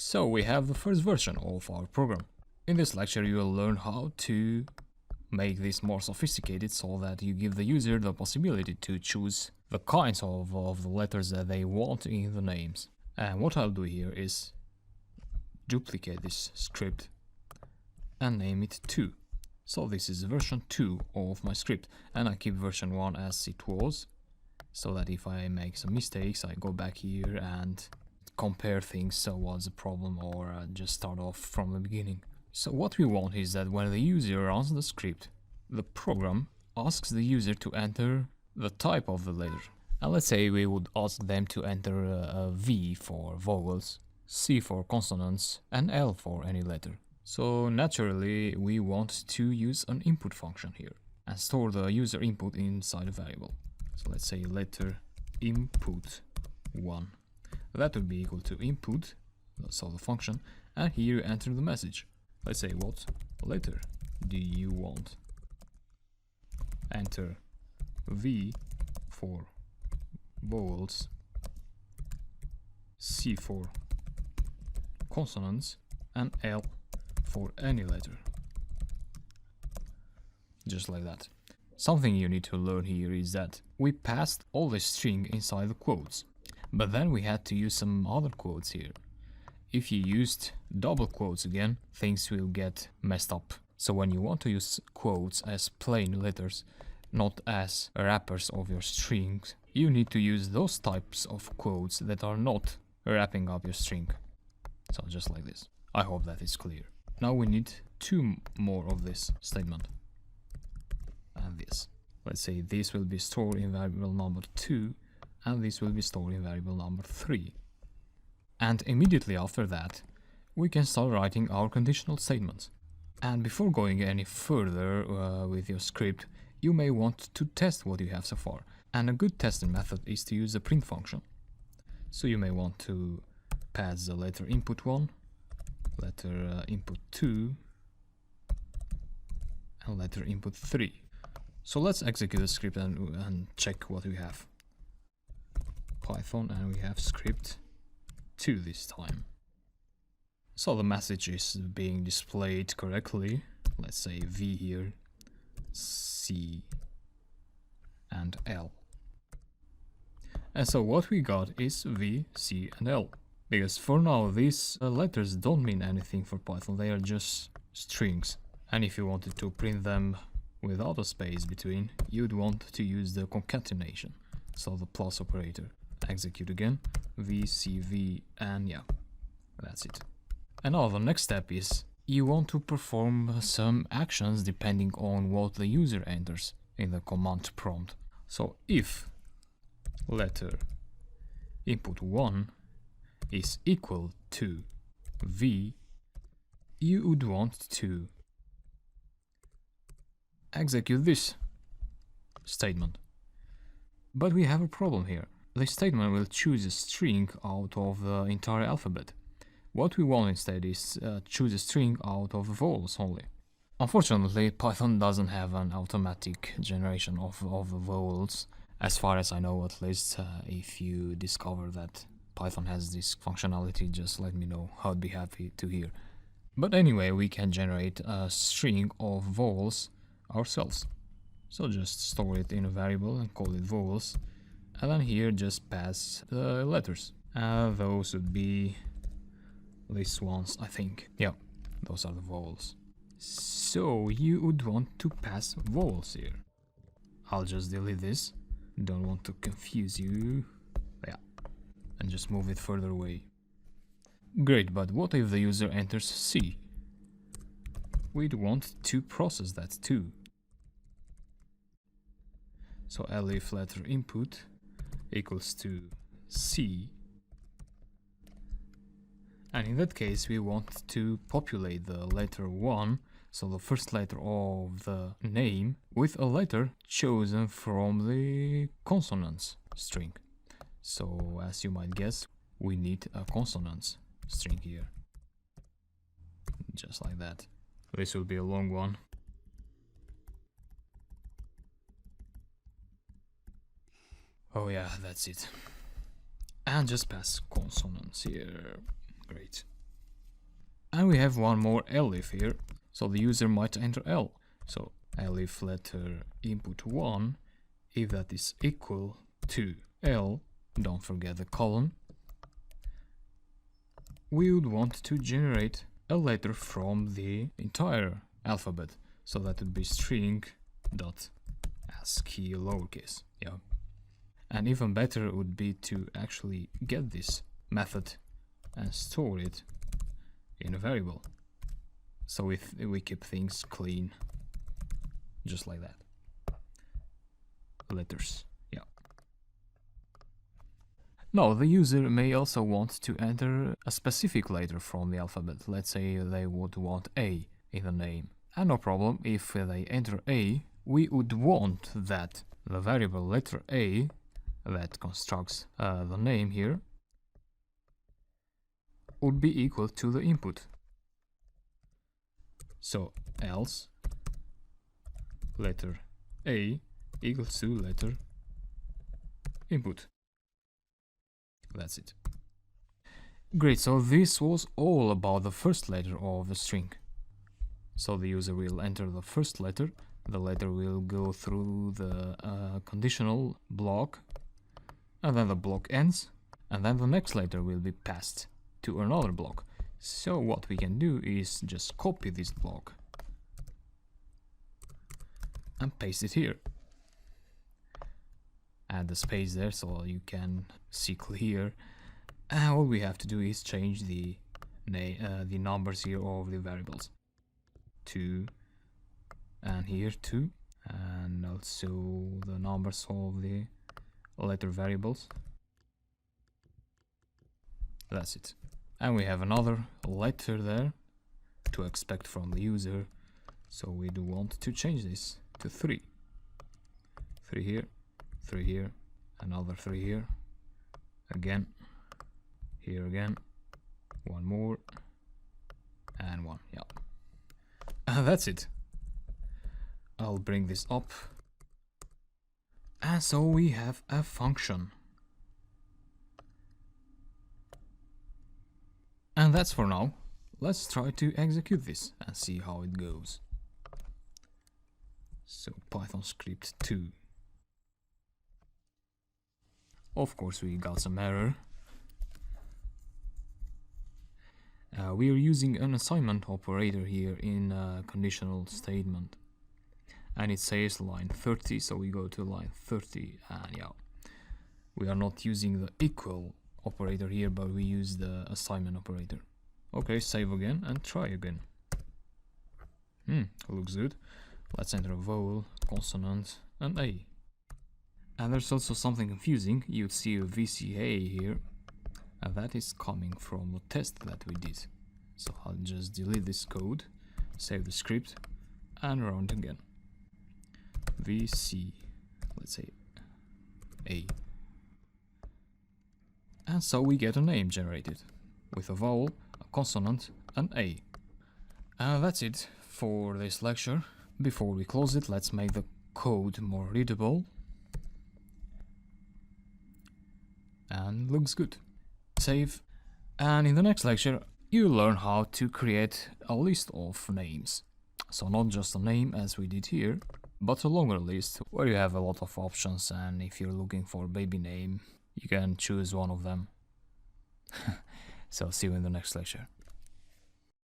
So we have the first version of our program. In this lecture you will learn how to make this more sophisticated so that you give the user the possibility to choose the kinds of the letters that they want in the names. And what I'll do here is duplicate this script and name it 2. So this is version 2 of my script, and I keep version 1 as it was, so that if I make some mistakes I go back here and compare things, so what's the problem, or just start off from the beginning. So what we want is that when the user runs the script, the program asks the user to enter the type of the letter. And let's say we would ask them to enter a V for vowels, C for consonants, and L for any letter. So naturally we want to use an input function here and store the user input inside a variable. So let's say letter input 1. That would be equal to input, so the function, and here you enter the message. Let's say what letter do you want? Enter V for vowels, C for consonants, and L for any letter. Just like that. Something you need to learn here is that we passed all the string inside the quotes, but then we had to use some other quotes here. If you used double quotes again, things will get messed up. So when you want to use quotes as plain letters, not as wrappers of your strings, you need to use those types of quotes that are not wrapping up your string. So just like this. I hope that is clear. Now we need 2 more of this statement. And this. Let's say this will be stored in variable number 2, and this will be stored in variable number 3. And immediately after that, we can start writing our conditional statements. And before going any further with your script, you may want to test what you have so far. And a good testing method is to use the print function. So you may want to pass the letter input 1, letter input 2, and letter input 3. So let's execute the script and check what we have. Python, and we have script 2 this time. So the message is being displayed correctly. Let's say V here, C, and L. And so what we got is V, C, and L. Because for now these letters don't mean anything for Python, they are just strings. And if you wanted to print them without a space between, you'd want to use the concatenation, so the plus operator. Execute again, V, C, V, and yeah, that's it. And now the next step is you want to perform some actions depending on what the user enters in the command prompt. So if letter input 1 is equal to V, you would want to execute this statement. But we have a problem here. This statement will choose a string out of the entire alphabet. What we want instead is choose a string out of vowels only. Unfortunately, Python doesn't have an automatic generation of vowels, as far as I know at least. If you discover that Python has this functionality, just let me know. I'd be happy to hear. But anyway, we can generate a string of vowels ourselves. So just store it in a variable and call it vowels. And then here just pass the letters. Those would be these ones, I think. Yeah, those are the vowels. So you would want to pass vowels here. I'll just delete this. Don't want to confuse you. Yeah, and just move it further away. Great, but what if the user enters C? We'd want to process that too. So elif letter input equals to C, and in that case we want to populate the letter 1, so the first letter of the name, with a letter chosen from the consonants string. So as you might guess, we need a consonants string here, just like that. This will be a long one. Oh yeah, that's it. And just pass consonants here. Great. And we have one more elif here, so the user might enter L. So elif letter input 1, if that is equal to L, don't forget the colon, we would want to generate a letter from the entire alphabet. So that would be string dot ASCII lowercase. Yeah. And even better would be to actually get this method and store it in a variable. So if we keep things clean, just like that. Letters. Yeah. Now the user may also want to enter a specific letter from the alphabet. Let's say they would want A in the name. And no problem, if they enter A, we would want that the variable letter A that constructs the name here would be equal to the input. So else letter A equals to letter input. That's it. Great, so this was all about the first letter of the string. So the user will enter the first letter, the letter will go through the conditional block, and then the block ends, and then the next letter will be passed to another block. So what we can do is just copy this block and paste it here. Add the space there so you can see clear. And all we have to do is change the numbers here of the variables. 2 and here 2, and also the numbers of the letter variables. That's it. And we have another letter there to expect from the user, so we do want to change this to 3. 3 here, 3 here, another 3 here, again, here again, one more, and one. Yeah. That's it. I'll bring this up. And so we have a function. And that's for now. Let's try to execute this and see how it goes. So Python script 2. Of course we got some error. We are using an assignment operator here in a conditional statement, and it says line 30, so we go to line 30, and yeah, we are not using the equal operator here, but we use the assignment operator. Okay, save again and try again. Looks good. Let's enter a vowel, consonant, and A. And there's also something confusing. You'd see a VCA here, and that is coming from the test that we did. So I'll just delete this code, save the script, and run it again. VC, let's say A. And so we get a name generated with a vowel, a consonant, and A. And that's it for this lecture. Before we close it, let's make the code more readable. And looks good. Save. And in the next lecture, you'll learn how to create a list of names. So not just a name as we did here, but a longer list where you have a lot of options, and if you're looking for a baby name, you can choose one of them. So see you in the next lecture.